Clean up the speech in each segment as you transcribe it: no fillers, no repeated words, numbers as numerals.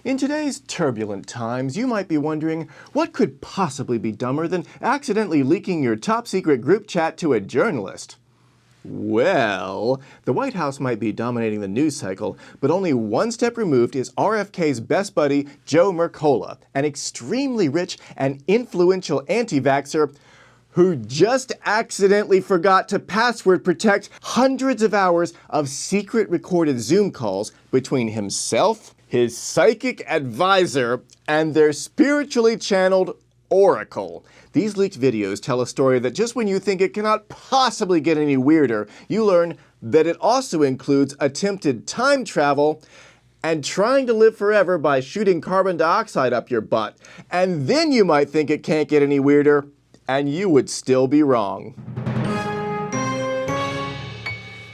In today's turbulent times, you might be wondering, what could possibly be dumber than accidentally leaking your top-secret group chat to a journalist? Well, the White House might be dominating the news cycle, but only one step removed is RFK's best buddy, Joe Mercola, an extremely rich and influential anti-vaxxer who just accidentally forgot to password protect hundreds of hours of secret recorded Zoom calls between himself, his psychic advisor, and their spiritually channeled oracle. These leaked videos tell a story that just when you think it cannot possibly get any weirder, you learn that it also includes attempted time travel and trying to live forever by shooting carbon dioxide up your butt. And then you might think it can't get any weirder, and you would still be wrong.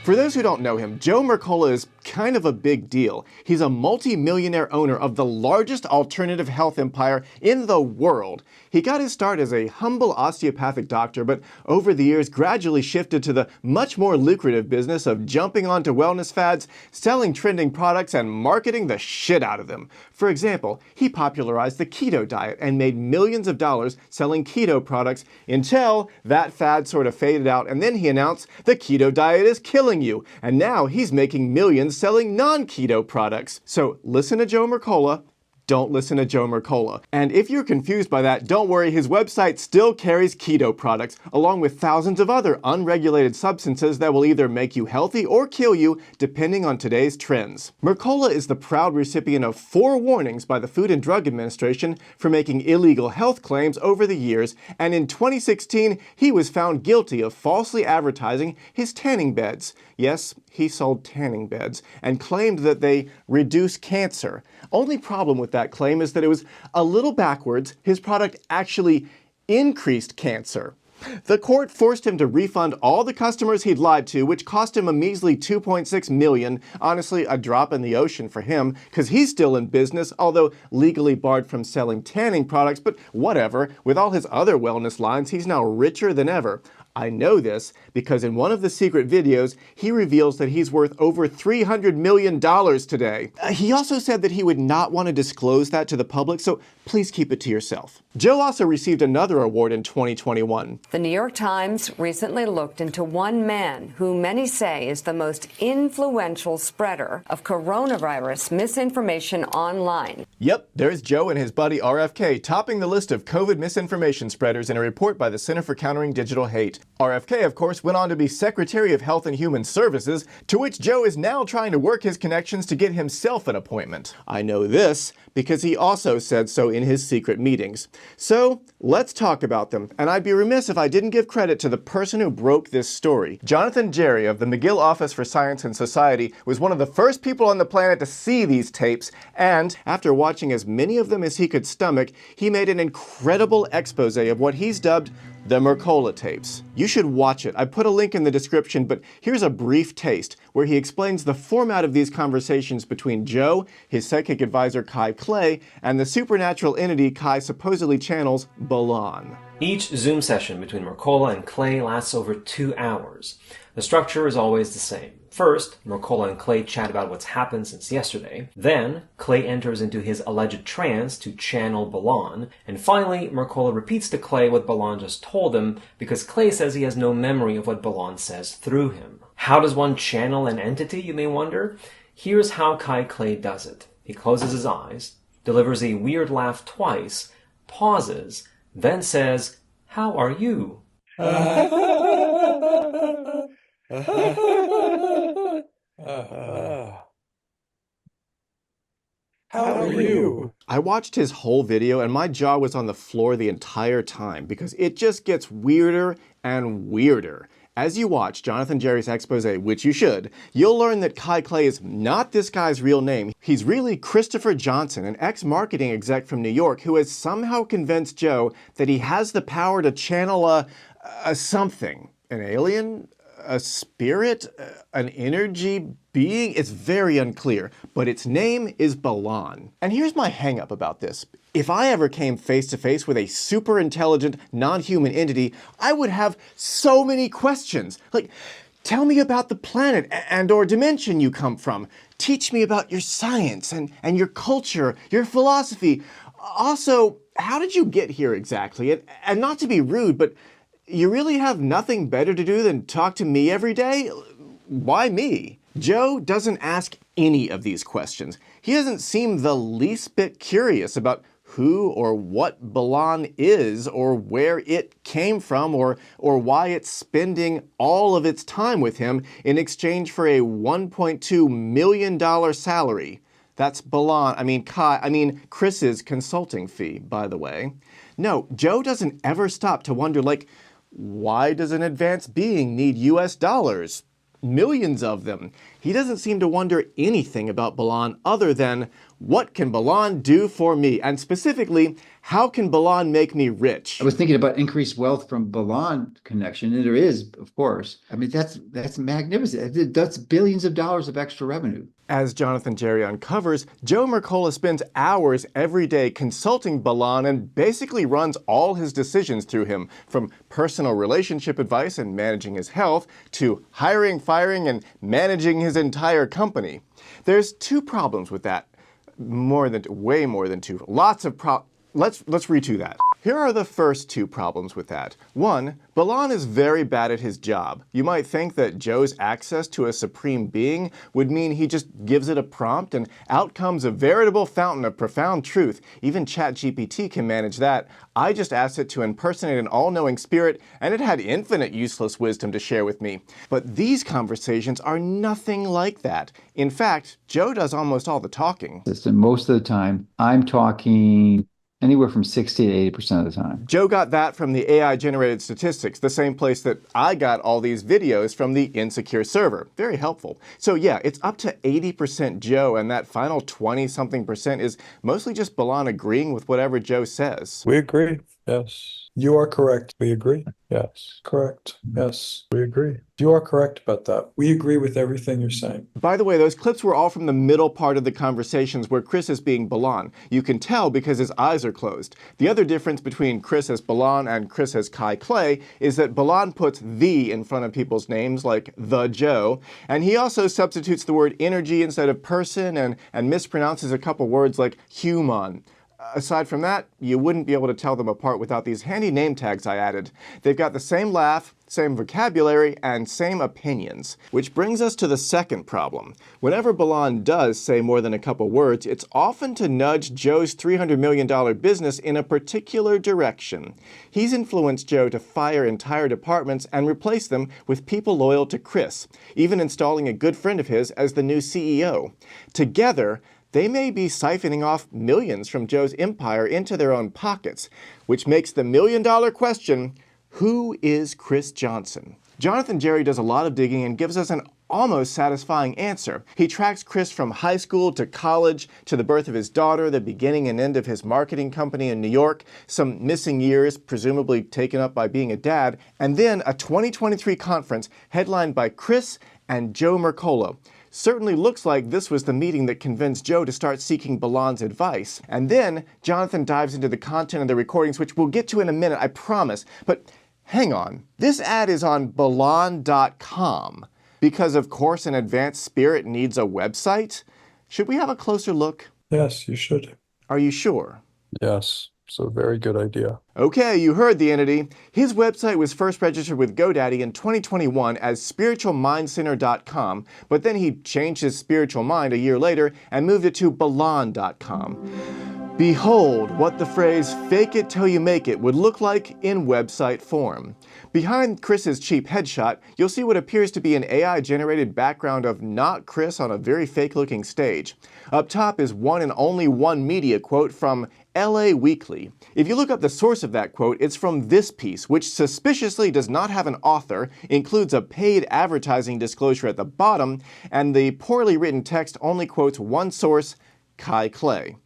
For those who don't know him, Joe Mercola is kind of a big deal. He's a multi-millionaire owner of the largest alternative health empire in the world. He got his start as a humble osteopathic doctor, but over the years gradually shifted to the much more lucrative business of jumping onto wellness fads, selling trending products, and marketing the shit out of them. For example, he popularized the keto diet and made millions of dollars selling keto products until that fad sort of faded out, and then he announced the keto diet is killing you, and now he's making millions selling non-keto products. So listen to Joe Mercola. Don't listen to Joe Mercola. And if you're confused by that, don't worry, his website still carries keto products, along with thousands of other unregulated substances that will either make you healthy or kill you, depending on today's trends. Mercola is the proud recipient of 4 warnings by the Food and Drug Administration for making illegal health claims over the years, and in 2016, he was found guilty of falsely advertising his tanning beds. Yes, he sold tanning beds, and claimed that they reduce cancer. Only problem with that claim is that it was a little backwards. His product actually increased cancer. The court forced him to refund all the customers he'd lied to, which cost him a measly $2.6 million. Honestly, a drop in the ocean for him, because he's still in business, although legally barred from selling tanning products, but whatever. With all his other wellness lines, he's now richer than ever. I know this because in one of the secret videos, he reveals that he's worth over $300 million today. He also said that he would not want to disclose that to the public, so please keep it to yourself. Joe also received another award in 2021. The New York Times recently looked into one man who many say is the most influential spreader of coronavirus misinformation online. Yep, there's Joe and his buddy RFK topping the list of COVID misinformation spreaders in a report by the Center for Countering Digital Hate. RFK, of course, went on to be Secretary of Health and Human Services, to which Joe is now trying to work his connections to get himself an appointment. I know this because he also said so in his secret meetings. So let's talk about them, and I'd be remiss if I didn't give credit to the person who broke this story. Jonathan Jarry of the McGill Office for Science and Society was one of the first people on the planet to see these tapes, and after watching as many of them as he could stomach, he made an incredible expose of what he's dubbed the Mercola tapes. You should watch it. I put a link in the description, but here's a brief taste where he explains the format of these conversations between Joe, his psychic advisor Kai Clay, and the supernatural entity Kai supposedly channels, Bahlon. Each Zoom session between Mercola and Clay lasts over 2 hours. The structure is always the same. First, Mercola and Clay chat about what's happened since yesterday. Then, Clay enters into his alleged trance to channel Bahlon. And finally, Mercola repeats to Clay what Bahlon just told him, because Clay says he has no memory of what Bahlon says through him. How does one channel an entity, you may wonder? Here's how Kai Clay does it. He closes his eyes, delivers a weird laugh twice, pauses, then says, "How are you?" How are you? I watched his whole video and my jaw was on the floor the entire time because it just gets weirder and weirder. As you watch Jonathan Jarry's expose, which you should, you'll learn that Kai Clay is not this guy's real name. He's really Christopher Johnson, an ex-marketing exec from New York who has somehow convinced Joe that he has the power to channel a something. An alien? A spirit? An energy being? It's very unclear, but its name is Bahlon. And here's my hang-up about this. If I ever came face-to-face with a super-intelligent, non-human entity, I would have so many questions. Like, tell me about the planet and or dimension you come from. Teach me about your science and your culture, your philosophy. Also, how did you get here exactly? And not to be rude, but you really have nothing better to do than talk to me every day? Why me? Joe doesn't ask any of these questions. He doesn't seem the least bit curious about who or what Bahlon is, or where it came from, or why it's spending all of its time with him in exchange for a $1.2 million salary. That's Chris's consulting fee, by the way. No, Joe doesn't ever stop to wonder, like, why does an advanced being need US dollars? Millions of them. He doesn't seem to wonder anything about Bahlon other than, what can Bahlon do for me? And specifically, how can Bahlon make me rich? I was thinking about increased wealth from Bahlon connection, and there is, of course. I mean, that's magnificent. That's billions of dollars of extra revenue. As Jonathan Jarry uncovers, Joe Mercola spends hours every day consulting Bahlon and basically runs all his decisions through him, from personal relationship advice and managing his health, to hiring, firing, and managing his entire company. There's two problems with that. Way more than two. Lots of Let's redo that. Here are the first two problems with that. One, Bahlon is very bad at his job. You might think that Joe's access to a supreme being would mean he just gives it a prompt and out comes a veritable fountain of profound truth. Even ChatGPT can manage that. I just asked it to impersonate an all-knowing spirit, and it had infinite useless wisdom to share with me. But these conversations are nothing like that. In fact, Joe does almost all the talking. Most of the time, I'm talking anywhere from 60 to 80% of the time. Joe got that from the AI-generated statistics, the same place that I got all these videos from the Insecure server. Very helpful. So yeah, it's up to 80% Joe, and that final 20-something% is mostly just Bahlon agreeing with whatever Joe says. We agree. Yes. You are correct. We agree. Yes. Correct. Yes. We agree. You are correct about that. We agree with everything you're saying. By the way, those clips were all from the middle part of the conversations where Chris is being Bahlon. You can tell because his eyes are closed. The other difference between Chris as Bahlon and Chris as Kai Clay is that Bahlon puts "the" in front of people's names, like the Joe, and he also substitutes the word energy instead of person and mispronounces a couple words like human. Aside from that, you wouldn't be able to tell them apart without these handy name tags I added. They've got the same laugh, same vocabulary, and same opinions. Which brings us to the second problem. Whenever Bahlon does say more than a couple words, it's often to nudge Joe's $300 million business in a particular direction. He's influenced Joe to fire entire departments and replace them with people loyal to Chris, even installing a good friend of his as the new CEO. Together, they may be siphoning off millions from Joe's empire into their own pockets, which makes the million-dollar question, who is Chris Johnson? Jonathan Jarry does a lot of digging and gives us an almost satisfying answer. He tracks Chris from high school to college, to the birth of his daughter, the beginning and end of his marketing company in New York, some missing years, presumably taken up by being a dad, and then a 2023 conference headlined by Chris and Joe Mercola. Certainly looks like this was the meeting that convinced Joe to start seeking Bahlon's advice. And then Jonathan dives into the content of the recordings, which we'll get to in a minute, I promise. But hang on. This ad is on Bahlon.com because, of course, an advanced spirit needs a website. Should we have a closer look? Yes, you should. Are you sure? Yes. So very good idea. Okay, you heard the entity. His website was first registered with GoDaddy in 2021 as spiritualmindcenter.com, but then he changed his spiritual mind a year later and moved it to Bahlon.com. Behold what the phrase "fake it till you make it" would look like in website form. Behind Chris's cheap headshot, you'll see what appears to be an AI-generated background of not Chris on a very fake-looking stage. Up top is one and only one media quote from LA Weekly. If you look up the source of that quote, it's from this piece, which suspiciously does not have an author, includes a paid advertising disclosure at the bottom, and the poorly written text only quotes one source, Kai Clay.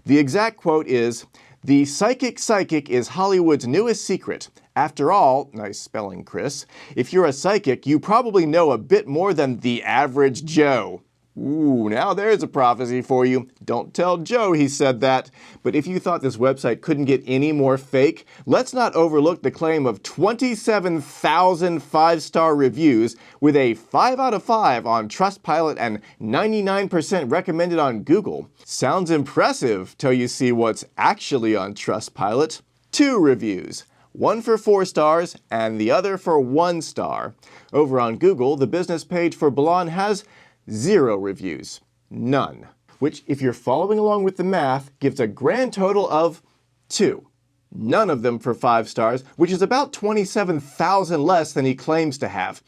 The exact quote is, "The psychic is Hollywood's newest secret. After all," nice spelling, Chris, "if you're a psychic, you probably know a bit more than the average Joe." Ooh, now there's a prophecy for you. Don't tell Joe he said that. But if you thought this website couldn't get any more fake, let's not overlook the claim of 27,000 five-star reviews with a 5 out of 5 on Trustpilot and 99% recommended on Google. Sounds impressive till you see what's actually on Trustpilot. 2 reviews. One for 4 stars and the other for 1 star. Over on Google, the business page for Bahlon has 0 reviews. None. Which, if you're following along with the math, gives a grand total of 2. None of them for 5 stars, which is about 27,000 less than he claims to have.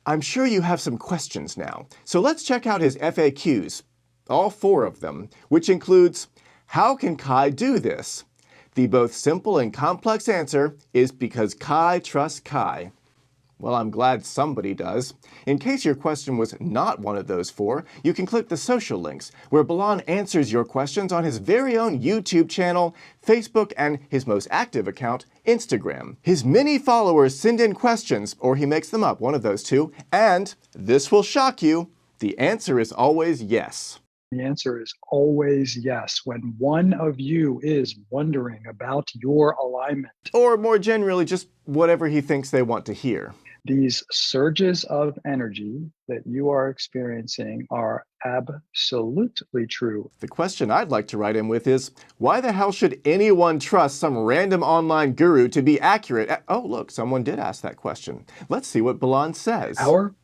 I'm sure you have some questions now, so let's check out his FAQs. All 4 of them, which includes, how can Kai do this? The both simple and complex answer is because Kai trusts Kai. Well, I'm glad somebody does. In case your question was not one of those 4, you can click the social links, where Bahlon answers your questions on his very own YouTube channel, Facebook, and his most active account, Instagram. His many followers send in questions, or he makes them up, one of those 2, and, this will shock you, the answer is always yes. The answer is always yes when one of you is wondering about your alignment. Or more generally, just whatever he thinks they want to hear. These surges of energy that you are experiencing are absolutely true. The question I'd like to write in with is, why the hell should anyone trust some random online guru to be accurate? Oh, look, someone did ask that question. Let's see what Bahlon says. Our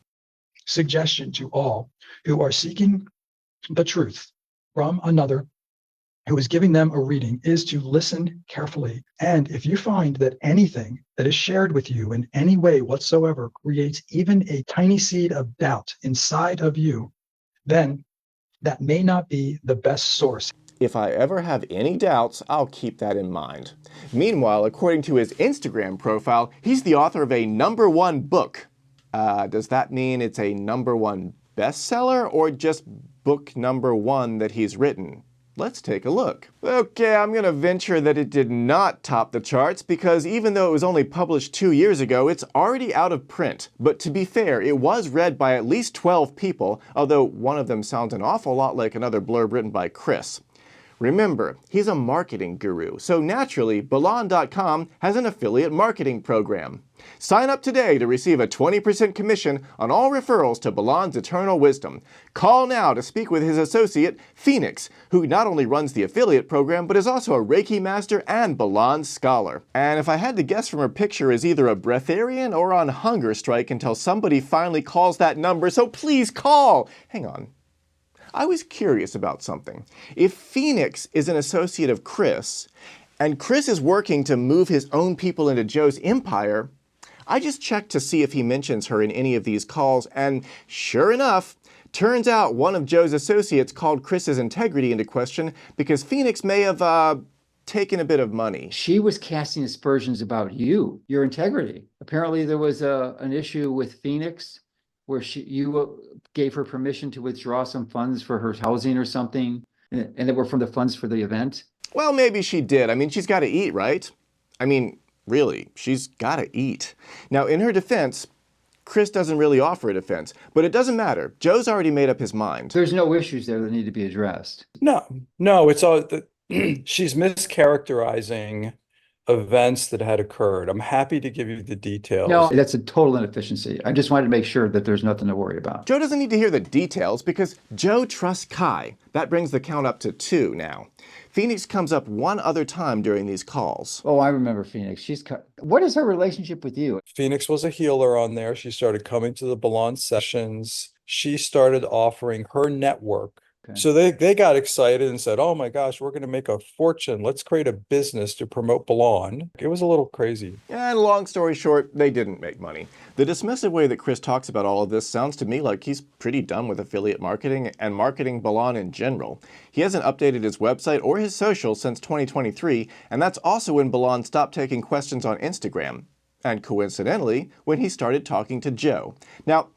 suggestion to all who are seeking the truth from another who is giving them a reading is to listen carefully. And if you find that anything that is shared with you in any way whatsoever creates even a tiny seed of doubt inside of you, then that may not be the best source. If I ever have any doubts, I'll keep that in mind. Meanwhile, according to his Instagram profile, he's the author of a #1 book. Does that mean it's a #1 bestseller or just book #1 that he's written? Let's take a look. Okay, I'm gonna venture that it did not top the charts because even though it was only published 2 years ago, it's already out of print. But to be fair, it was read by at least 12 people, although one of them sounds an awful lot like another blurb written by Chris. Remember, he's a marketing guru, so naturally, Bahlon.com has an affiliate marketing program. Sign up today to receive a 20% commission on all referrals to Bahlon's Eternal Wisdom. Call now to speak with his associate, Phoenix, who not only runs the affiliate program, but is also a Reiki master and Bahlon scholar. And if I had to guess from her picture, is either a breatharian or on hunger strike until somebody finally calls that number, so please call! Hang on. I was curious about something. If Phoenix is an associate of Chris, and Chris is working to move his own people into Joe's empire, I just checked to see if he mentions her in any of these calls, and sure enough, turns out one of Joe's associates called Chris's integrity into question because Phoenix may have, taken a bit of money. She was casting aspersions about you, your integrity. Apparently there was an issue with Phoenix where you gave her permission to withdraw some funds for her housing or something, and they were from the funds for the event. Well, maybe she did. I mean, she's got to eat, right? I mean, really, she's got to eat. Now, in her defense, Chris doesn't really offer a defense, but it doesn't matter. Joe's already made up his mind. There's no issues there that need to be addressed. No, it's all she's mischaracterizing events that had occurred. I'm happy to give you the details. No, that's a total inefficiency. I just wanted to make sure that there's nothing to worry about. Joe doesn't need to hear the details because Joe trusts Kai. That brings the count up to 2 now. Phoenix comes up one other time during these calls. Oh, I remember Phoenix. What is her relationship with you? Phoenix was a healer on there. She started coming to the Bahlon sessions. She started offering her network. Okay. So they got excited and said, oh my gosh, we're going to make a fortune. Let's create a business to promote Bahlon. It was a little crazy. And long story short, they didn't make money. The dismissive way that Chris talks about all of this sounds to me like he's pretty done with affiliate marketing and marketing Bahlon in general. He hasn't updated his website or his social since 2023, and that's also when Bahlon stopped taking questions on Instagram. And coincidentally, when he started talking to Joe. Now,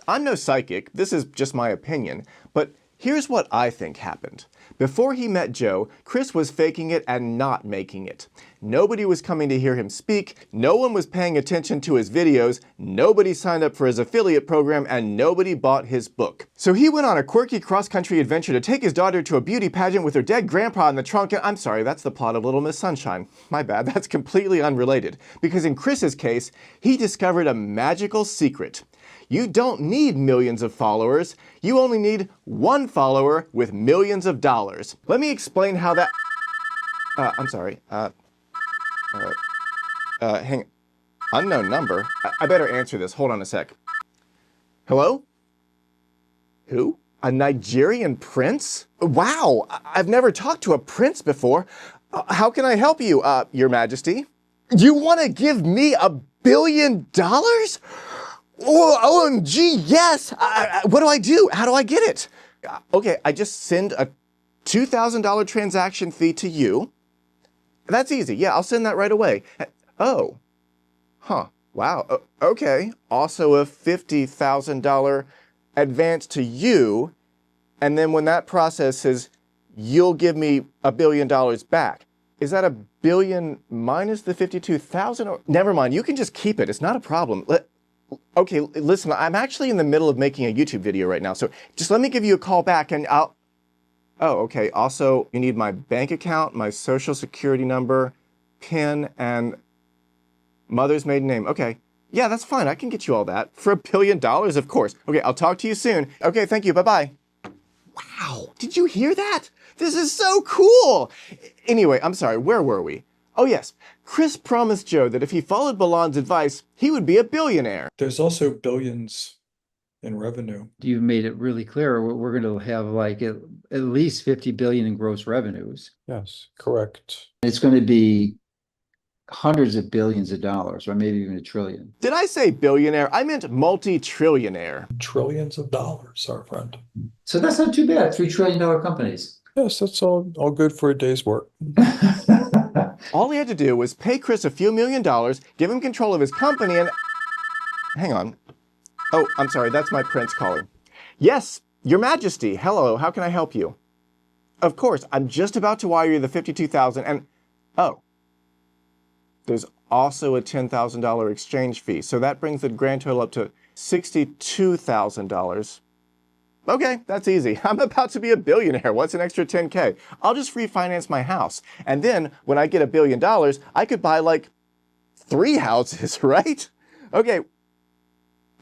I'm no psychic, this is just my opinion, but Here's what I think happened. Before he met Joe, Chris was faking it and not making it. Nobody was coming to hear him speak, no one was paying attention to his videos, nobody signed up for his affiliate program, and nobody bought his book. So he went on a quirky cross-country adventure to take his daughter to a beauty pageant with her dead grandpa in the trunk, and I'm sorry, that's the plot of Little Miss Sunshine. My bad, that's completely unrelated. Because in Chris's case, he discovered a magical secret. You don't need millions of followers, you only need one follower with millions of dollars. Let me explain how that... I'm sorry, hang... Unknown number? I better answer this, hold on a sec. Hello? Who? A Nigerian prince? Wow, I've never talked to a prince before. How can I help you, Your Majesty? You want to give me $1 billion? Oh, OMG, yes! What do I do? How do I get it? Okay, I just send a $2,000 transaction fee to you. That's easy. Yeah, I'll send that right away. Oh. Huh. Wow. Okay. Also a $50,000 advance to you. And then when that processes, you'll give me $1 billion back. Is that $1 billion minus the 52,000? Or never mind. You can just keep it. It's not a problem. Okay, listen, I'm actually in the middle of making a YouTube video right now, so just let me give you a call back and I'll... Oh, okay. Also, you need my bank account, my social security number, PIN, and mother's maiden name. Okay. Yeah, that's fine. I can get you all that. For $1 billion, of course. Okay, I'll talk to you soon. Okay, thank you. Bye-bye. Wow, did you hear that? This is so cool! Anyway, I'm sorry, where were we? Oh yes, Chris promised Joe that if he followed Bahlon's advice, he would be a billionaire. There's also billions in revenue. You've made it really clear. We're going to have like at least 50 billion in gross revenues. Yes, correct. It's going to be hundreds of billions of dollars, or maybe even $1 trillion. Did I say billionaire? I meant multi-trillionaire. Trillions of dollars, our friend. So that's not too bad. $3 trillion companies. Yes, that's all good for a day's work. All he had to do was pay Chris a few $1 million, give him control of his company, and... Hang on. Oh, I'm sorry, that's my prince calling. Yes, Your Majesty. Hello, how can I help you? Of course, I'm just about to wire you the 52,000 and... Oh. There's also a $10,000 exchange fee, so that brings the grand total up to $62,000. Okay, that's easy. I'm about to be a billionaire. What's an extra 10K? I'll just refinance my house. And then when I get $1 billion, I could buy like 3 houses, right? Okay.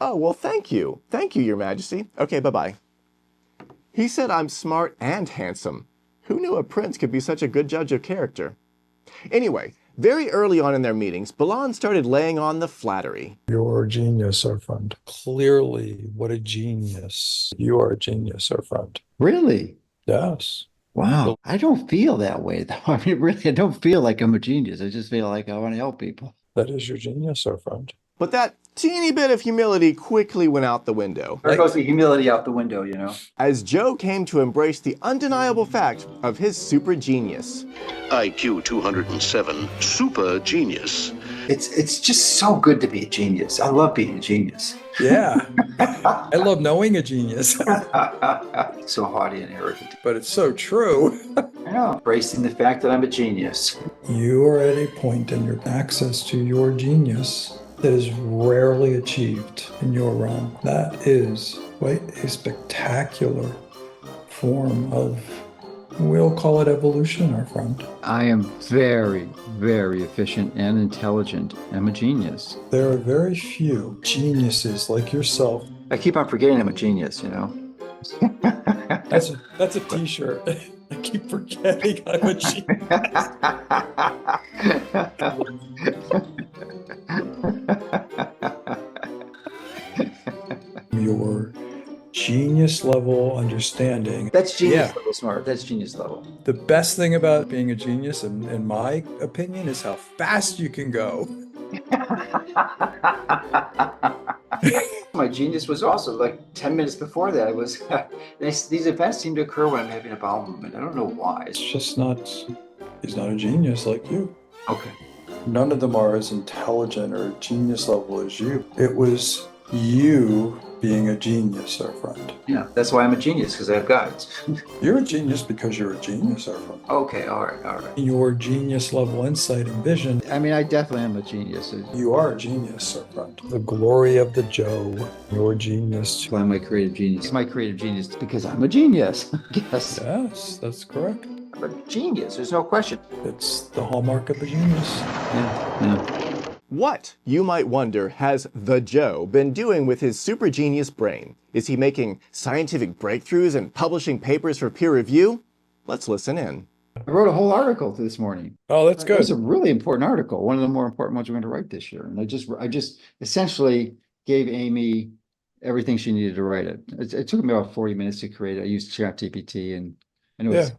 Oh, well, thank you. Thank you, Your Majesty. Okay, bye-bye. He said I'm smart and handsome. Who knew a prince could be such a good judge of character? Anyway, very early on in their meetings, Bahlon started laying on the flattery. You're a genius, our friend. Clearly, what a genius. You are a genius, our friend. Really? Yes. Wow. I don't feel that way, though. I mean, really, I don't feel like I'm a genius. I just feel like I want to help people. That is your genius, our friend. But that teeny bit of humility quickly went out the window. There goes the humility out the window, you know. As Joe came to embrace the undeniable fact of his super genius. IQ 207, super genius. It's just so good to be a genius. I love being a genius. Yeah. I love knowing a genius. So haughty and arrogant. But it's so true. I know. Embracing the fact that I'm a genius. You are at a point in your access to your genius that is rarely achieved in your realm. That is quite a spectacular form of, we'll call it evolution, our friend. I am very, very efficient and intelligent. I'm a genius. There are very few geniuses like yourself. I keep on forgetting I'm a genius, you know. That's a t-shirt. I keep forgetting I'm a genius. Your genius level understanding. That's genius level smart. That's genius level. The best thing about being a genius, in my opinion, is how fast you can go. My genius was also like 10 minutes before that. It was these events seem to occur when I'm having a bowel movement. I don't know why. It's just not. He's not a genius like you. Okay. None of them are as intelligent or genius level as you. It was you being a genius, our friend. Yeah, that's why I'm a genius, because I have guides. You're a genius because you're a genius, our friend. Okay, all right. Your genius level insight and vision. I mean, I definitely am a genius. You are a genius, our friend. The glory of the Joe, your genius. Why am I creative genius? My creative genius because I'm a genius. Yes. Yes, that's correct. I'm a genius. There's no question. It's the hallmark of a genius. Yeah. What, you might wonder, has the Joe been doing with his super genius brain? Is he making scientific breakthroughs and publishing papers for peer review? Let's listen in. I wrote a whole article this morning. Oh, that's It good. was a really important article, one of the more important ones we're going to write this year. And I just essentially gave Amy everything she needed to write it. It took me about 40 minutes to create it. I used ChatGPT, and I know it's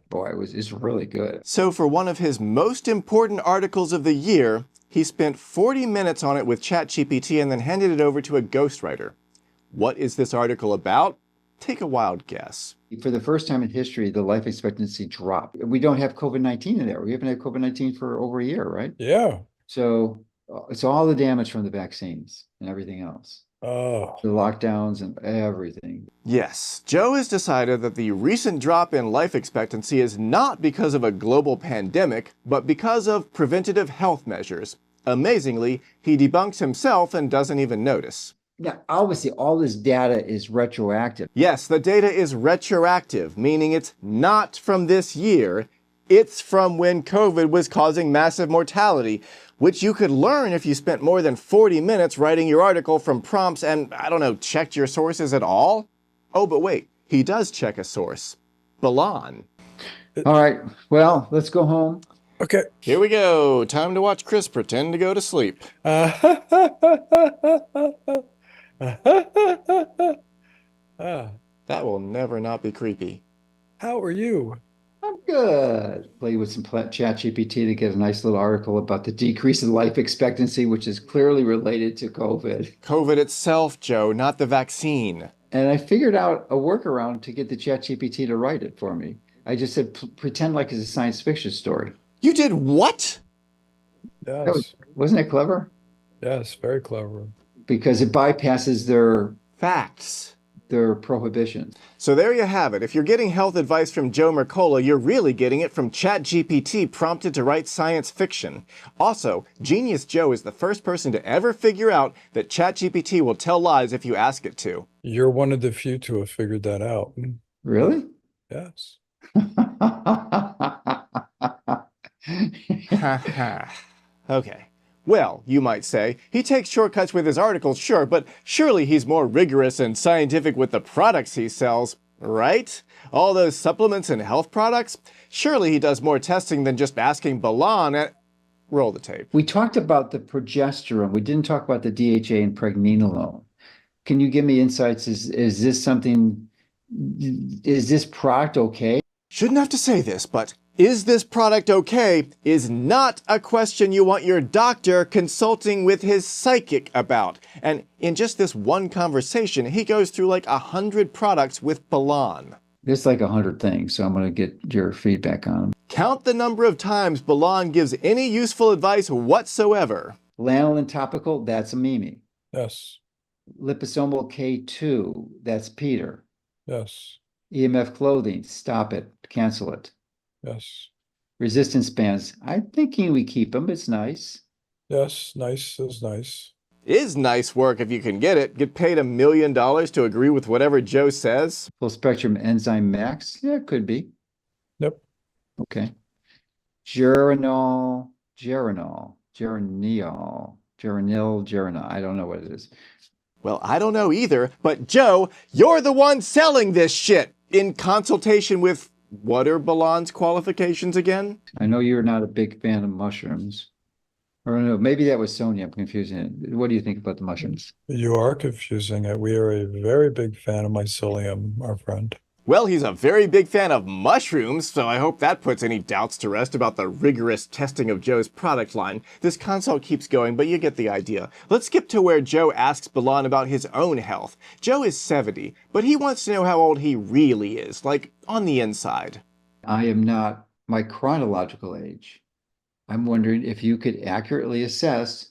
really good. So for one of his most important articles of the year, he spent 40 minutes on it with ChatGPT and then handed it over to a ghostwriter. What is this article about? Take a wild guess. For the first time in history, the life expectancy dropped. We don't have COVID-19 in there. We haven't had COVID-19 for over a year, right? Yeah. So it's all the damage from the vaccines and everything else. Oh. The lockdowns and everything. Yes, Joe has decided that the recent drop in life expectancy is not because of a global pandemic, but because of preventative health measures. Amazingly, he debunks himself and doesn't even notice. Now, obviously, all this data is retroactive. Yes, the data is retroactive, meaning it's not from this year. It's from when COVID was causing massive mortality, which you could learn if you spent more than 40 minutes writing your article from prompts and, I don't know, checked your sources at all. Oh, but wait, he does check a source. Bahlon. All right, well, let's go home. Okay. Here we go. Time to watch Chris pretend to go to sleep. That will never not be creepy. How are you? I'm good. Played with some ChatGPT to get a nice little article about the decrease in life expectancy, which is clearly related to COVID. COVID itself, Joe, not the vaccine. And I figured out a workaround to get the ChatGPT to write it for me. I just said, pretend like it's a science fiction story. You did what? Yes. Wasn't that clever? Yes, very clever. Because it bypasses Facts. their prohibitions. So there you have it. If you're getting health advice from Joe Mercola, you're really getting it from ChatGPT prompted to write science fiction. Also, Genius Joe is the first person to ever figure out that ChatGPT will tell lies if you ask it to. You're one of the few to have figured that out. Really? Yes. Okay. Well, you might say, he takes shortcuts with his articles, sure, but surely he's more rigorous and scientific with the products he sells, right? All those supplements and health products? Surely he does more testing than just asking Bahlon at... Roll the tape. We talked about the progesterone. We didn't talk about the DHA and pregnenolone. Can you give me insights? Is this product okay? Shouldn't have to say this, but is this product okay is not a question you want your doctor consulting with his psychic about. And in just this one conversation, he goes through like 100 products with Bahlon. There's like 100 things, so I'm going to get your feedback on them. Count the number of times Bahlon gives any useful advice whatsoever. Lanolin topical, that's a Mimi. Yes. Liposomal K2, that's Peter. Yes. EMF clothing, stop it, cancel it. Yes. Resistance bands, I'm thinking we keep them, it's nice. Yes. Nice is nice. Is nice work if you can get it. Get paid $1 million to agree with whatever Joe says. Full spectrum enzyme max, yeah, it could be. Yep. Okay. Geranil, I don't know what it is. Well, I don't know either, but Joe, you're the one selling this shit in consultation with... What are Bahlon's qualifications again? I know you're not a big fan of mushrooms. Or no, maybe that was Sonia. I'm confusing it. What do you think about the mushrooms? You are confusing it. We are a very big fan of mycelium, our friend. Well, he's a very big fan of mushrooms, so I hope that puts any doubts to rest about the rigorous testing of Joe's product line. This consult keeps going, but you get the idea. Let's skip to where Joe asks Bahlon about his own health. Joe is 70, but he wants to know how old he really is, like on the inside. I am not my chronological age. I'm wondering if you could accurately assess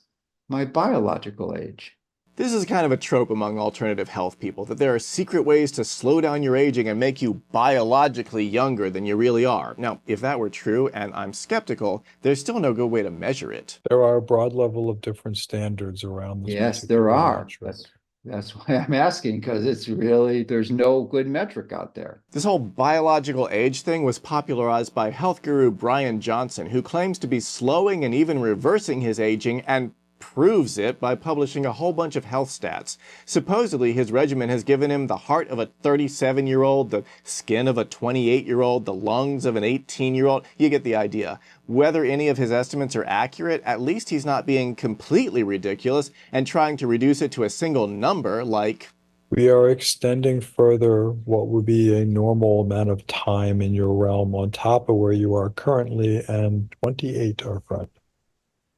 my biological age. This is kind of a trope among alternative health people, that there are secret ways to slow down your aging and make you biologically younger than you really are. Now, if that were true, and I'm skeptical, there's still no good way to measure it. There are a broad level of different standards around this. Yes, there particular are. metric. That's why I'm asking, because it's really, there's no good metric out there. This whole biological age thing was popularized by health guru Brian Johnson, who claims to be slowing and even reversing his aging, and proves it by publishing a whole bunch of health stats. Supposedly, his regimen has given him the heart of a 37-year-old, the skin of a 28-year-old, the lungs of an 18-year-old. You get the idea. Whether any of his estimates are accurate, at least he's not being completely ridiculous and trying to reduce it to a single number like... We are extending further what would be a normal amount of time in your realm on top of where you are currently, and 28, our friend.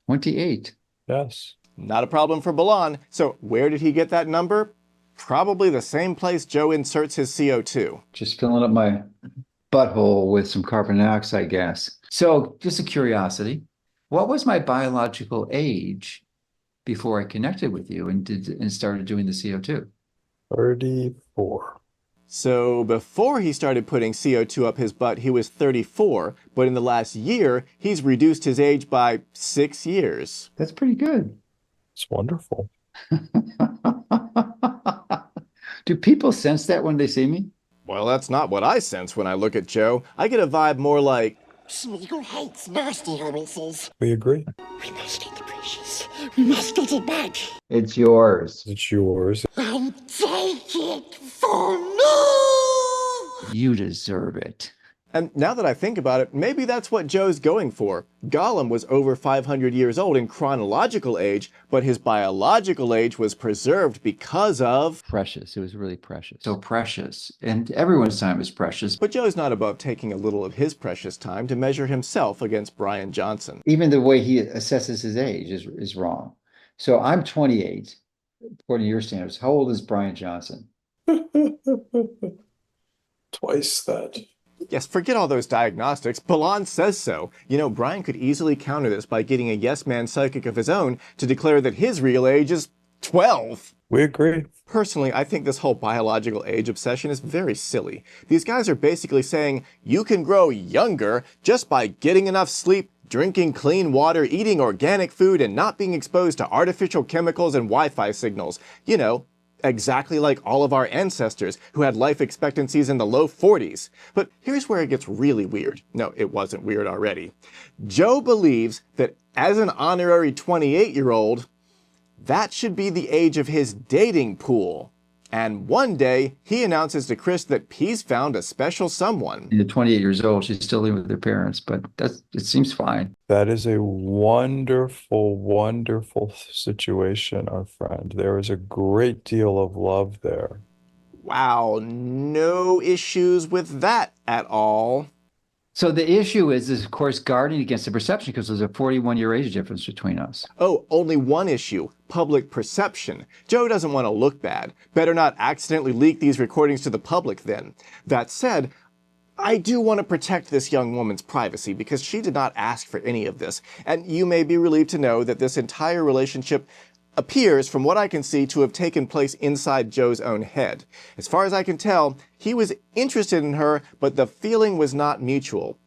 28. Yes. Not a problem for Bahlon. So where did he get that number? Probably the same place Joe inserts his CO2. Just filling up my butthole with some carbon dioxide gas. So just a curiosity, what was my biological age before I connected with you and started doing the CO2? 34. So before he started putting CO2 up his butt, he was 34, but in the last year, he's reduced his age by 6 years. That's pretty good. It's wonderful. Do people sense that when they see me? Well, that's not what I sense when I look at Joe. I get a vibe more like... Smeagol hates nasty herbaceous. We agree. We must get the precious. We must get it back. It's yours. It's yours. And take it for me. You deserve it. And now that I think about it, maybe that's what Joe's going for. Gollum was over 500 years old in chronological age, but his biological age was preserved because of... Precious. It was really precious. So precious. And everyone's time is precious. But Joe's not above taking a little of his precious time to measure himself against Brian Johnson. Even the way he assesses his age is wrong. So I'm 28, according to your standards. How old is Brian Johnson? Twice that. Yes, forget all those diagnostics. Bahlon says so. You know, Brian could easily counter this by getting a yes-man psychic of his own to declare that his real age is 12. We agree. Personally, I think this whole biological age obsession is very silly. These guys are basically saying you can grow younger just by getting enough sleep, drinking clean water, eating organic food, and not being exposed to artificial chemicals and Wi-Fi signals. You know, exactly like all of our ancestors who had life expectancies in the low 40s. But here's where it gets really weird. No, it wasn't weird already. Joe believes that as an honorary 28-year-old, that should be the age of his dating pool. And one day, he announces to Chris that he's found a special someone. At 28 years old, she's still living with her parents, but it seems fine. That is a wonderful, wonderful situation, our friend. There is a great deal of love there. Wow, no issues with that at all. So the issue is of course, guarding against the perception, because there's a 41-year age difference between us. Oh, only one issue, public perception. Joe doesn't want to look bad. Better not accidentally leak these recordings to the public then. That said, I do want to protect this young woman's privacy because she did not ask for any of this. And you may be relieved to know that this entire relationship appears, from what I can see, to have taken place inside Joe's own head. As far as I can tell, he was interested in her, but the feeling was not mutual.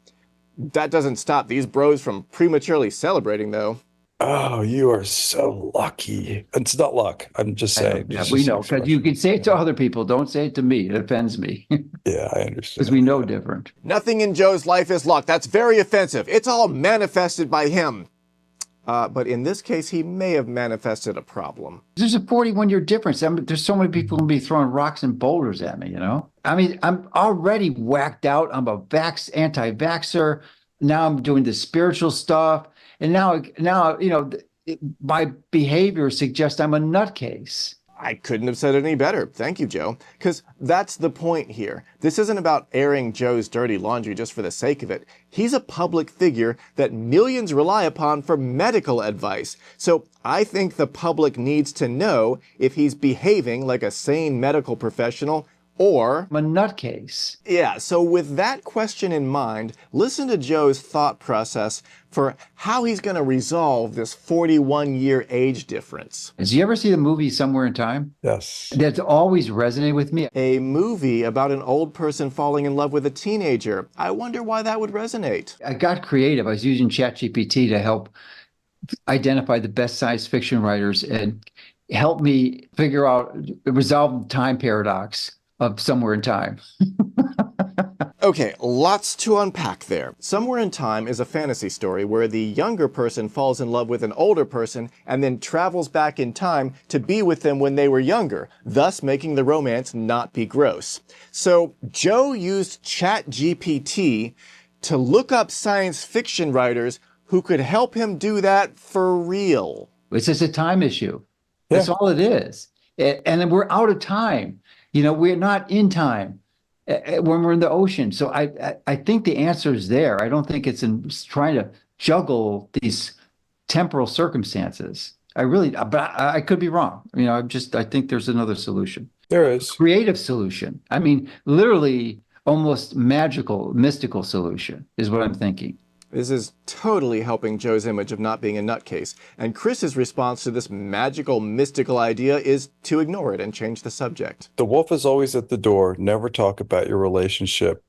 That doesn't stop these bros from prematurely celebrating, though. Oh, you are so lucky. It's not luck. I'm just saying. Yeah, we know, because you can say it to other people. Don't say it to me. It offends me. Yeah, I understand. Because we know different. Nothing in Joe's life is luck. That's very offensive. It's all manifested by him. But in this case, he may have manifested a problem. There's a 41-year difference. I mean, there's so many people who will be throwing rocks and boulders at me, you know? I mean, I'm already whacked out. I'm a anti-vaxxer. Now I'm doing the spiritual stuff. And now, you know, my behavior suggests I'm a nutcase. I couldn't have said it any better. Thank you, Joe. Because that's the point here. This isn't about airing Joe's dirty laundry just for the sake of it. He's a public figure that millions rely upon for medical advice. So I think the public needs to know if he's behaving like a sane medical professional Or, I'm a nutcase. yeah, so with that question in mind, listen to Joe's thought process for how he's going to resolve this 41-year age difference. Did you ever see the movie Somewhere in Time? Yes. That's always resonated with me. A movie about an old person falling in love with a teenager. I wonder why that would resonate. I got creative. I was using ChatGPT to help identify the best science fiction writers and help me resolve the time paradox of Somewhere in Time. Okay, lots to unpack there. Somewhere in Time is a fantasy story where the younger person falls in love with an older person and then travels back in time to be with them when they were younger, thus making the romance not be gross. So Joe used ChatGPT to look up science fiction writers who could help him do that for real. It's just a time issue. That's all it is. And then we're out of time. We're not in time when we're in the ocean. So I think the answer is there. I don't think it's in trying to juggle these temporal circumstances. But I could be wrong. I think there's another solution. There is. Creative solution. I mean, literally almost magical, mystical solution is what I'm thinking. This is totally helping Joe's image of not being a nutcase, and Chris's response to this magical, mystical idea is to ignore it and change the subject. The wolf is always at the door. Never talk about your relationship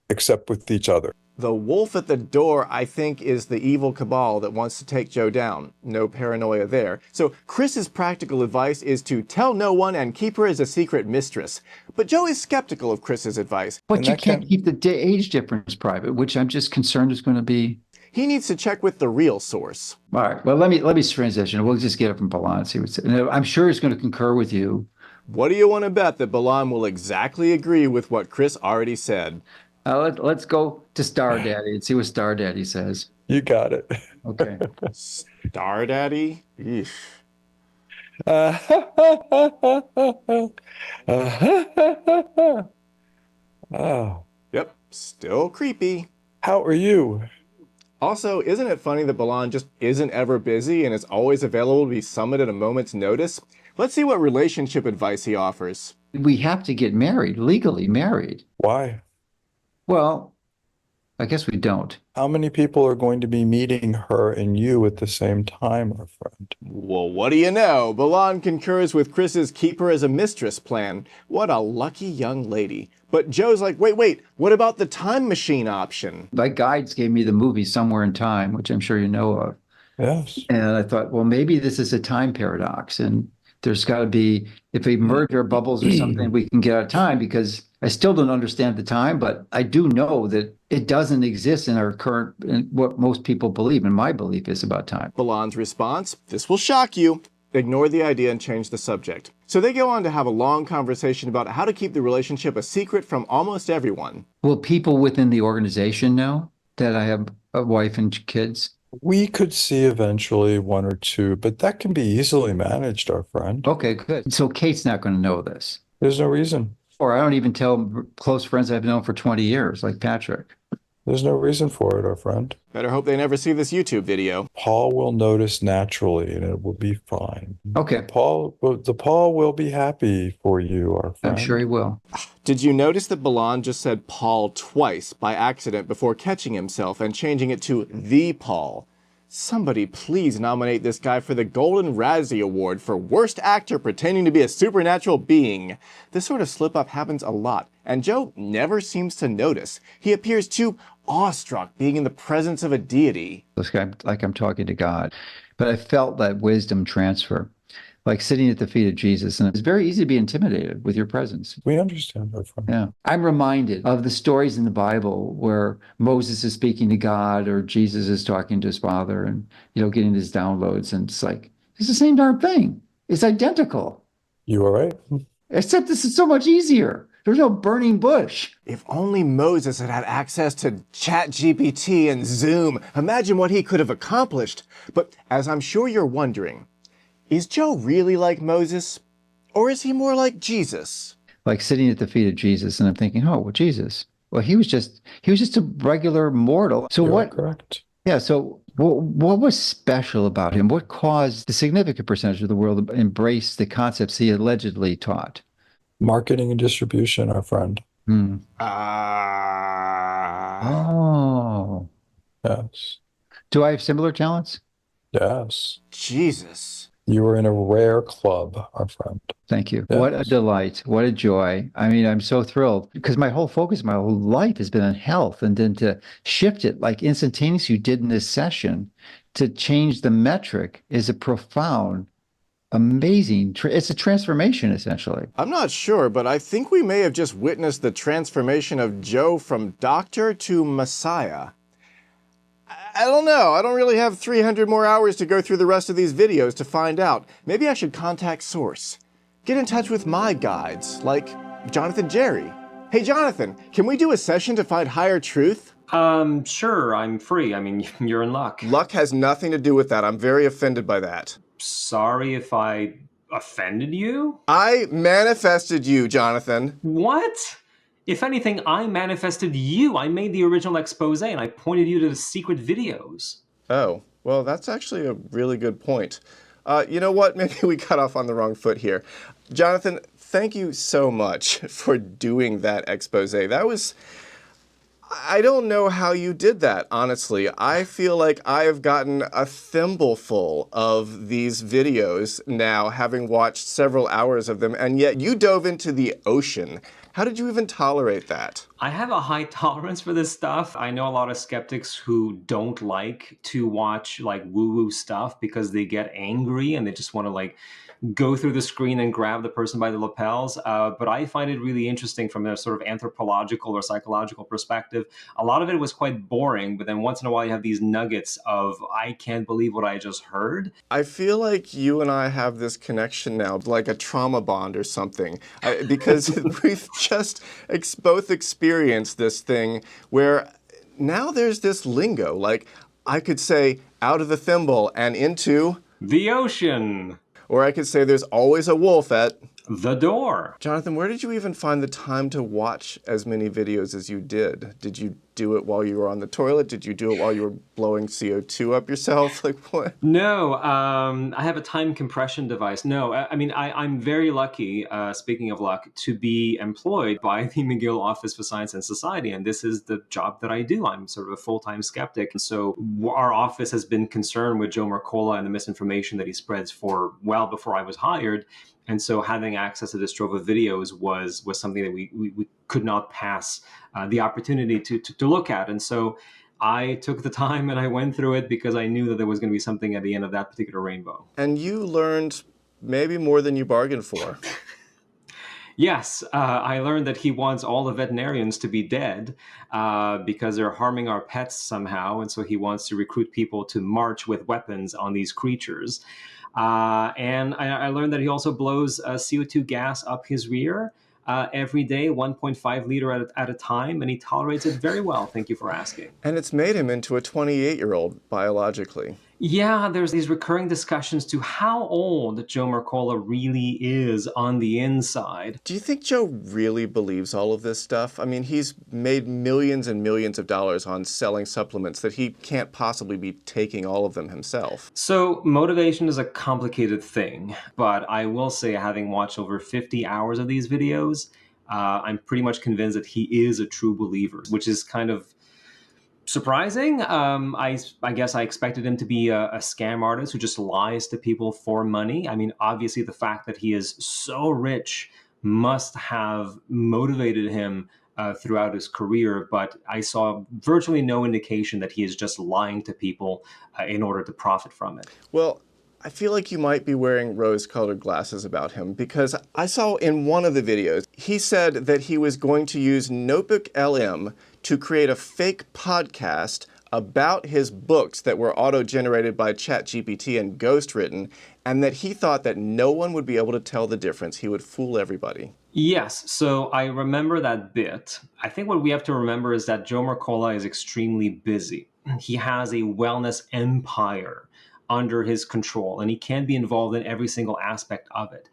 except with each other. The wolf at the door, I think, is the evil cabal that wants to take Joe down. No paranoia there. So Chris's practical advice is to tell no one and keep her as a secret mistress. But Joe is skeptical of Chris's advice. But you can't keep the age difference private, which I'm just concerned is going to be. He needs to check with the real source. All right. Well, let me transition. We'll just get it from Bahlon and see what's. I'm sure he's going to concur with you. What do you want to bet that Bahlon will exactly agree with what Chris already said? Let's go to Star Daddy and see what Star Daddy says. You got it. Okay. Star Daddy? Eesh. Oh. Yep, still creepy. How are you? Also, isn't it funny that Bahlon just isn't ever busy and is always available to be summoned at a moment's notice? Let's see what relationship advice he offers. We have to get married, legally married. Why? Well, I guess we don't. How many people are going to be meeting her and you at the same time, our friend? Well, what do you know? Bahlon concurs with Chris's keep her as a mistress plan. What a lucky young lady. But Joe's like, wait, what about the time machine option? My guides gave me the movie Somewhere in Time, which I'm sure you know of. Yes. And I thought, well, maybe this is a time paradox. And there's got to be, if we merge our bubbles or something, we can get out of time, because I still don't understand the time, but I do know that it doesn't exist in our current, in what most people believe, and my belief is about time. Bahlon's response, this will shock you. Ignore the idea and change the subject. So they go on to have a long conversation about how to keep the relationship a secret from almost everyone. Will people within the organization know that I have a wife and kids? We could see eventually one or two, but that can be easily managed, our friend. Okay, good. So Kate's not going to know this. There's no reason. Or I don't even tell close friends I've known for 20 years, like Patrick. There's no reason for it, our friend. Better hope they never see this YouTube video. Paul will notice naturally, and it will be fine. Okay. Paul will be happy for you, our friend. I'm sure he will. Did you notice that Bahlon just said Paul twice by accident before catching himself and changing it to the Paul? Somebody please nominate this guy for the Golden Razzie Award for Worst Actor Pretending to be a Supernatural Being. This sort of slip-up happens a lot, and Joe never seems to notice. He appears too awestruck being in the presence of a deity. This guy, like I'm talking to God. But I felt that wisdom transfer, like sitting at the feet of Jesus. And it's very easy to be intimidated with your presence. We understand, our friend. Yeah. I'm reminded of the stories in the Bible where Moses is speaking to God or Jesus is talking to his father and, getting his downloads. And it's like, it's the same darn thing. It's identical. You all right? Except this is so much easier. There's no burning bush. If only Moses had had access to ChatGPT and Zoom. Imagine what he could have accomplished. But as I'm sure you're wondering, is Joe really like Moses? Or is he more like Jesus? Like sitting at the feet of Jesus, and I'm thinking, oh, well, Jesus. Well, he was just a regular mortal. So You're what? Correct. Yeah. So what was special about him? What caused the significant percentage of the world to embrace the concepts he allegedly taught? Marketing and distribution, our friend. Hmm. Ah. Oh. Yes. Do I have similar talents? Yes. Jesus. You were in a rare club, our friend. Thank you. What a Yes. delight. What a joy. I mean, I'm so thrilled because my whole focus, my whole life has been on health. And then to shift it like instantaneously you did in this session to change the metric is a profound, amazing, it's a transformation essentially. I'm not sure, but I think we may have just witnessed the transformation of Joe from doctor to messiah. I don't know. I don't really have 300 more hours to go through the rest of these videos to find out. Maybe I should contact Source. Get in touch with my guides, like Jonathan Jarry. Hey, Jonathan, can we do a session to find higher truth? Sure, I'm free. I mean, you're in luck. Luck has nothing to do with that. I'm very offended by that. Sorry if I offended you? I manifested you, Jonathan. What? If anything, I manifested you. I made the original expose and I pointed you to the secret videos. Oh, well, that's actually a really good point. You know what? Maybe we got off on the wrong foot here. Jonathan, thank you so much for doing that expose. That was... I don't know how you did that, honestly. I feel like I have gotten a thimbleful of these videos now, having watched several hours of them, and yet you dove into the ocean. How did you even tolerate that? I have a high tolerance for this stuff. I know a lot of skeptics who don't like to watch like woo-woo stuff because they get angry and they just want to like go through the screen and grab the person by the lapels. But I find it really interesting from a sort of anthropological or psychological perspective. A lot of it was quite boring, but then once in a while you have these nuggets of, I can't believe what I just heard. I feel like you and I have this connection now, like a trauma bond or something, because we've just both experienced this thing where now there's this lingo. Like I could say out of the thimble and into the ocean. Or I could say there's always a wolf at the door. Jonathan, where did you even find the time to watch as many videos as you did? Did you do it while you were on the toilet? Did you do it while you were blowing CO2 up yourself? Like what? No, I have a time compression device. No, I mean, I'm very lucky, speaking of luck, to be employed by the McGill Office for Science and Society. And this is the job that I do. I'm sort of a full-time skeptic. And so our office has been concerned with Joe Mercola and the misinformation that he spreads for well before I was hired. And so having access to this trove of videos was something that we could not pass the opportunity to look at. And so I took the time and I went through it because I knew that there was going to be something at the end of that particular rainbow. And you learned maybe more than you bargained for. Yes, I learned that he wants all the veterinarians to be dead because they're harming our pets somehow. And so he wants to recruit people to march with weapons on these creatures. And I learned that he also blows CO2 gas up his rear every day, 1.5 liter at a time, and he tolerates it very well. Thank you for asking. And it's made him into a 28-year-old biologically. Yeah, there's these recurring discussions to how old Joe Mercola really is on the inside. Do you think Joe really believes all of this stuff? I mean, he's made millions and millions of dollars on selling supplements that he can't possibly be taking all of them himself. So motivation is a complicated thing, but I will say, having watched over 50 hours of these videos, I'm pretty much convinced that he is a true believer, which is kind of surprising. I guess I expected him to be a scam artist who just lies to people for money. I mean, obviously the fact that he is so rich must have motivated him throughout his career, but I saw virtually no indication that he is just lying to people in order to profit from it. Well, I feel like you might be wearing rose-colored glasses about him, because I saw in one of the videos, he said that he was going to use Notebook LM to create a fake podcast about his books that were auto-generated by ChatGPT and ghostwritten, and that he thought that no one would be able to tell the difference. He would fool everybody. Yes, so I remember that bit. I think what we have to remember is that Joe Mercola is extremely busy. He has a wellness empire under his control, and he can be involved in every single aspect of it.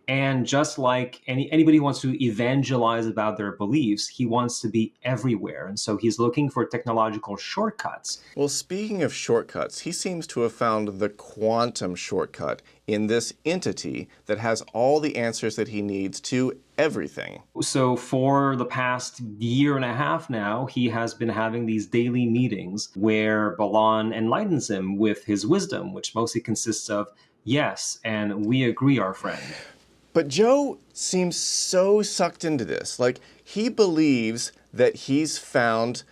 And just like anybody who wants to evangelize about their beliefs, he wants to be everywhere. And so he's looking for technological shortcuts. Well, speaking of shortcuts, he seems to have found the quantum shortcut in this entity that has all the answers that he needs to everything. So for the past year and a half now, he has been having these daily meetings where Bahlon enlightens him with his wisdom, which mostly consists of, yes, and we agree, our friend. But Joe seems so sucked into this. Like, he believes that he's found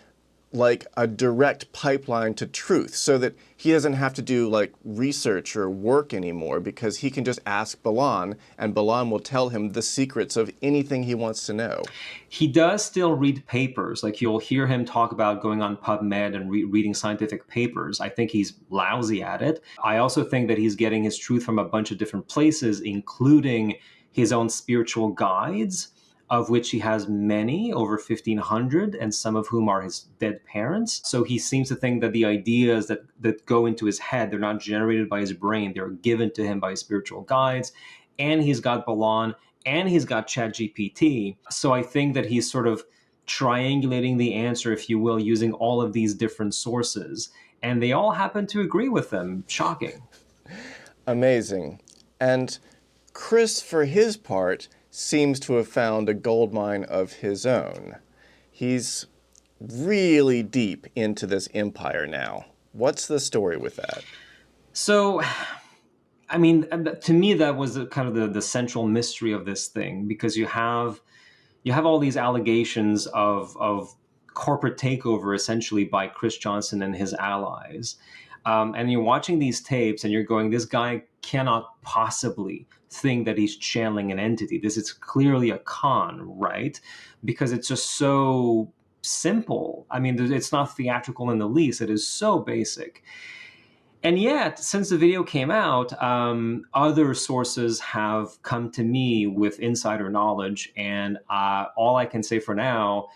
like a direct pipeline to truth so that he doesn't have to do like research or work anymore because he can just ask Bahlon and Bahlon will tell him the secrets of anything he wants to know. He does still read papers. Like, you'll hear him talk about going on PubMed and reading scientific papers. I think he's lousy at it. I also think that he's getting his truth from a bunch of different places, including his own spiritual guides, of which he has many, over 1,500, and some of whom are his dead parents. So he seems to think that the ideas that go into his head, they're not generated by his brain, they're given to him by his spiritual guides. And he's got Bahlon, and he's got ChatGPT. So I think that he's sort of triangulating the answer, if you will, using all of these different sources. And they all happen to agree with them. Shocking. Amazing. And Chris, for his part, seems to have found a goldmine of his own. He's really deep into this empire now. What's the story with that? So, I mean, to me, that was kind of the central mystery of this thing, because you have all these allegations of corporate takeover, essentially, by Chris Johnson and his allies. And you're watching these tapes and you're going, this guy cannot possibly think that he's channeling an entity. This is clearly a con, right? Because it's just so simple. I mean, it's not theatrical in the least. It is so basic. And yet, since the video came out, other sources have come to me with insider knowledge. And all I can say for now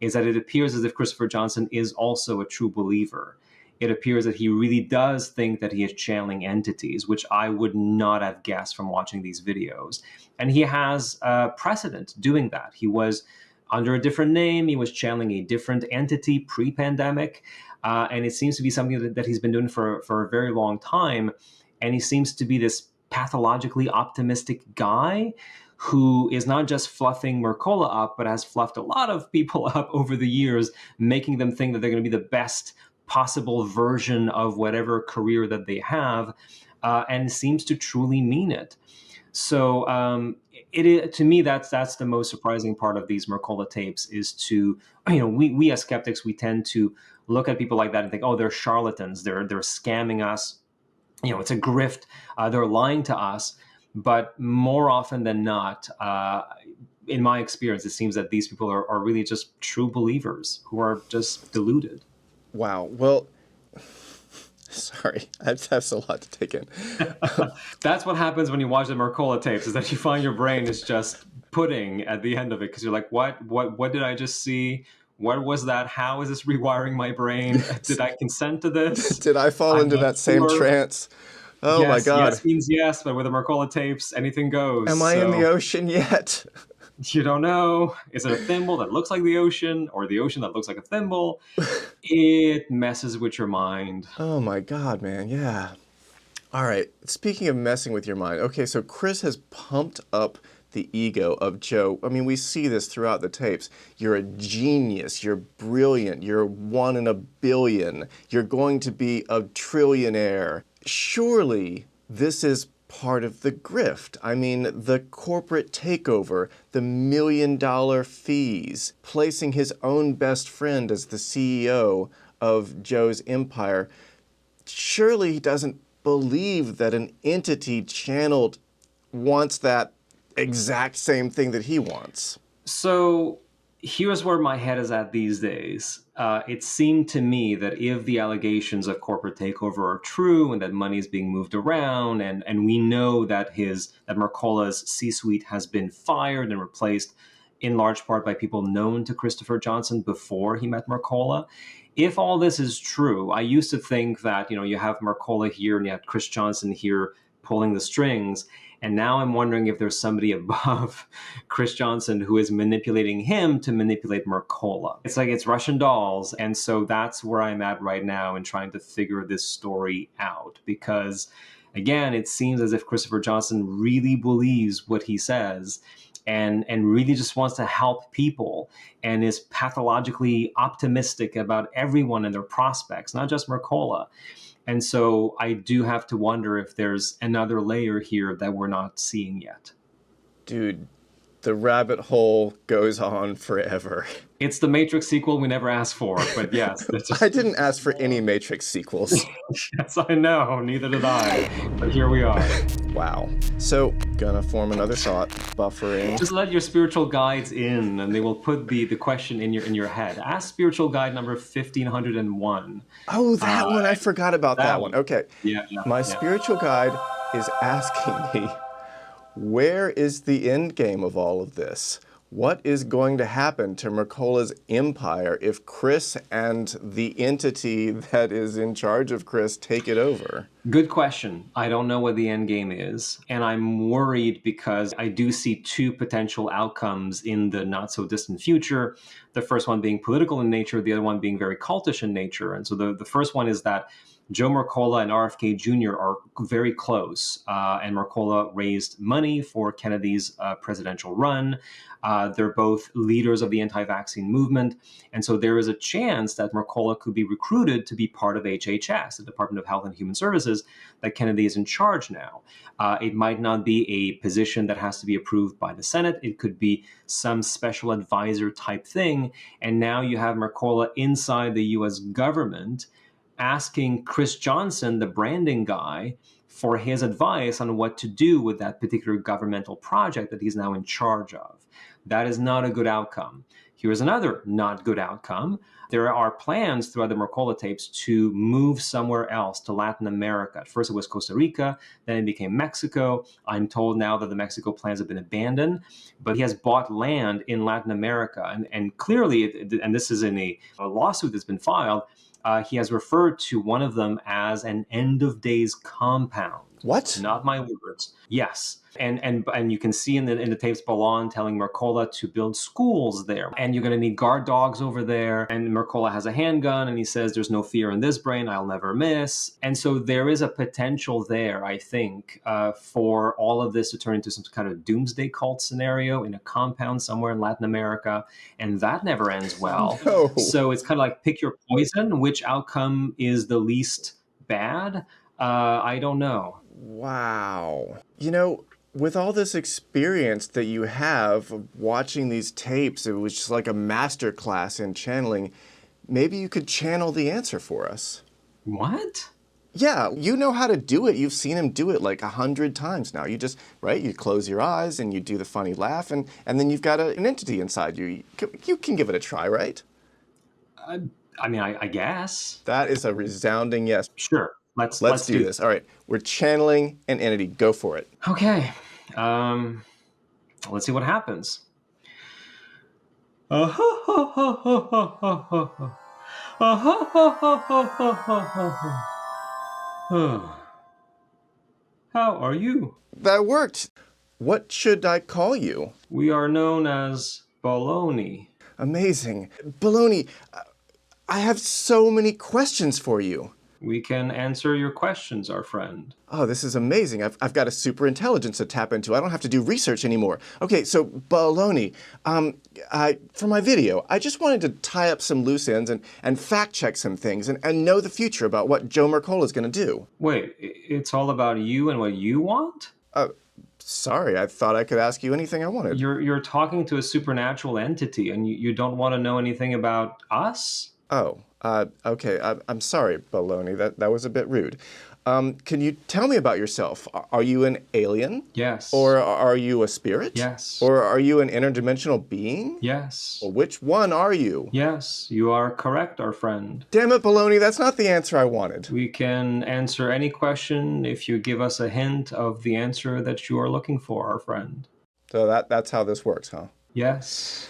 is that it appears as if Christopher Johnson is also a true believer. It appears that he really does think that he is channeling entities, which I would not have guessed from watching these videos. And he has precedent doing that. He was under a different name. He was channeling a different entity pre-pandemic. And it seems to be something that he's been doing for a very long time. And he seems to be this pathologically optimistic guy who is not just fluffing Mercola up, but has fluffed a lot of people up over the years, making them think that they're going to be the best possible version of whatever career that they have, and seems to truly mean it. So to me, that's the most surprising part of these Mercola tapes is to, we as skeptics, we tend to look at people like that and think, oh, they're charlatans, they're scamming us, it's a grift, they're lying to us. But more often than not, in my experience, it seems that these people are really just true believers who are just deluded. Wow. Well, sorry, that's a lot to take in. That's what happens when you watch the Mercola tapes, is that you find your brain is just pudding at the end of it, because you're like, what did I just see? What was that? How is this rewiring my brain? Did I consent to this? Did I fall into that same trance? Oh, yes, my God. Yes means yes, but with the Mercola tapes, anything goes. Am I in the ocean yet? You don't know. Is it a thimble that looks like the ocean, or the ocean that looks like a thimble? It messes with your mind. Oh my God, man. Yeah. All right. Speaking of messing with your mind. Okay, so Chris has pumped up the ego of Joe. I mean, we see this throughout the tapes. You're a genius. You're brilliant. You're one in a billion. You're going to be a trillionaire. Surely this is part of the grift. I mean, the corporate takeover, the $1 million fees, placing his own best friend as the CEO of Joe's empire. Surely he doesn't believe that an entity channeled wants that exact same thing that he wants. So here's where my head is at these days. It seemed to me that if the allegations of corporate takeover are true and that money is being moved around, and we know that Mercola's C-suite has been fired and replaced in large part by people known to Christopher Johnson before he met Mercola. If all this is true, I used to think that, you have Mercola here and you have Chris Johnson here pulling the strings. And now I'm wondering if there's somebody above Chris Johnson who is manipulating him to manipulate Mercola. It's like it's Russian dolls. And so that's where I'm at right now in trying to figure this story out. Because, again, it seems as if Christopher Johnson really believes what he says. and really just wants to help people and is pathologically optimistic about everyone and their prospects, not just Mercola. And so I do have to wonder if there's another layer here that we're not seeing yet. Dude, the rabbit hole goes on forever. It's the Matrix sequel we never asked for, but yes. I didn't ask for any Matrix sequels. Yes, I know. Neither did I. But here we are. Wow. So, gonna form another thought, buffering. Just let your spiritual guides in, and they will put the question in your head. Ask spiritual guide number 1501. Oh, that one. I forgot about that one. Okay. Yeah. My spiritual guide is asking me, where is the end game of all of this? What is going to happen to Mercola's empire if Chris and the entity that is in charge of Chris take it over? Good question. I don't know what the end game is. And I'm worried because I do see two potential outcomes in the not so distant future. The first one being political in nature, the other one being very cultish in nature. And so the first one is that Joe Mercola and RFK Jr. are very close, and Mercola raised money for Kennedy's presidential run. They're both leaders of the anti-vaccine movement. And so there is a chance that Mercola could be recruited to be part of HHS, the Department of Health and Human Services, that Kennedy is in charge now. It might not be a position that has to be approved by the Senate. It could be some special advisor type thing. And now you have Mercola inside the US government asking Chris Johnson, the branding guy, for his advice on what to do with that particular governmental project that he's now in charge of. That is not a good outcome. Here's another not good outcome. There are plans throughout the Mercola tapes to move somewhere else, to Latin America. At first it was Costa Rica, then it became Mexico. I'm told now that the Mexico plans have been abandoned, but he has bought land in Latin America. And clearly, and this is in a lawsuit that's been filed, he has referred to one of them as an end of days compound. What? Not my words. Yes. And you can see in the tapes Bahlon telling Mercola to build schools there. And you're going to need guard dogs over there. And Mercola has a handgun and he says, there's no fear in this brain, I'll never miss. And so there is a potential there, I think, for all of this to turn into some kind of doomsday cult scenario in a compound somewhere in Latin America. And that never ends well. No. So it's kind of like pick your poison. Which outcome is the least bad? I don't know. Wow. You know, with all this experience that you have of watching these tapes, it was just like a master class in channeling. Maybe you could channel the answer for us. What? Yeah, you know how to do it. You've seen him do it like 100 times now. You just, right, you close your eyes and you do the funny laugh, and then you've got an entity inside you. You can give it a try, right? I guess. That is a resounding yes. Sure. Let's do this. All right, we're channeling an entity. Go for it. Okay. Let's see what happens. How are you? That worked. What should I call you? We are known as Baloney. Amazing. Baloney, I have so many questions for you. We can answer your questions, our friend. Oh, this is amazing. I've got a super intelligence to tap into. I don't have to do research anymore. Okay, so Baloney, for my video, I just wanted to tie up some loose ends and fact check some things and know the future about what Joe Mercola is going to do. Wait, it's all about you and what you want? Sorry, I thought I could ask you anything I wanted. You're talking to a supernatural entity and you don't want to know anything about us? Oh, okay. I'm sorry, Baloney. That was a bit rude. Can you tell me about yourself? Are you an alien? Yes. Or are you a spirit? Yes. Or are you an interdimensional being? Yes. Well, which one are you? Yes, you are correct, our friend. Damn it, Baloney, that's not the answer I wanted. We can answer any question if you give us a hint of the answer that you are looking for, our friend. So that's how this works, huh? Yes.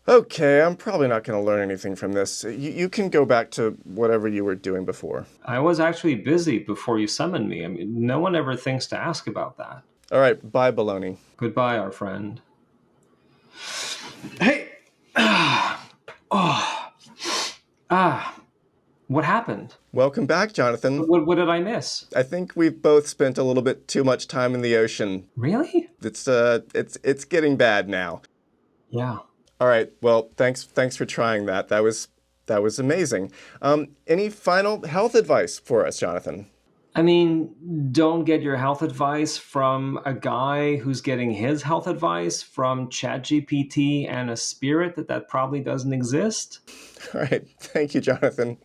Okay, I'm probably not going to learn anything from this. You can go back to whatever you were doing before. I was actually busy before you summoned me. I mean, no one ever thinks to ask about that. All right, bye, Baloney. Goodbye, our friend. Hey! What happened? Welcome back, Jonathan. What did I miss? I think we've both spent a little bit too much time in the ocean. Really? It's getting bad now. Yeah. All right. Well, thanks for trying that. That was amazing. Any final health advice for us, Jonathan? I mean, don't get your health advice from a guy who's getting his health advice from ChatGPT and a spirit that probably doesn't exist. All right. Thank you, Jonathan.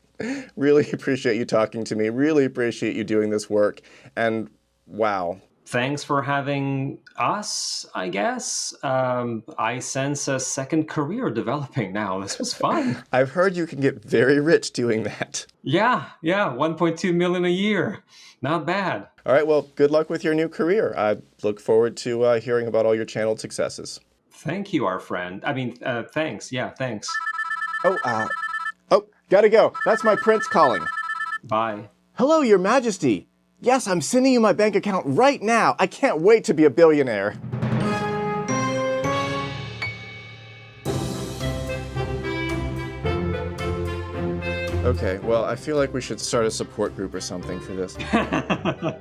Really appreciate you talking to me. Really appreciate you doing this work. And wow. Thanks for having us, I guess. I sense a second career developing now. This was fun. I've heard you can get very rich doing that. Yeah, 1.2 million a year. Not bad. All right, well, good luck with your new career. I look forward to hearing about all your channeled successes. Thank you, our friend. I mean, thanks. Yeah, thanks. Oh, gotta go. That's my prince calling. Bye. Hello, Your Majesty. Yes, I'm sending you my bank account right now. I can't wait to be a billionaire. Okay, well, I feel like we should start a support group or something for this. Have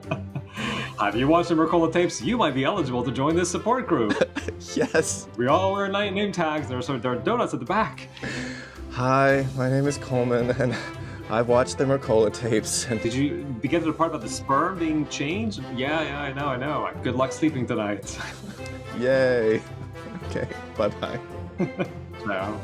you watched the Mercola tapes? You might be eligible to join this support group. Yes. We all wear name tags. There are donuts at the back. Hi, my name is Coleman, and I've watched the Mercola tapes. And Did you get to the part about the sperm being changed? Yeah, I know. Good luck sleeping tonight. Yay. Okay, bye-bye. Ciao.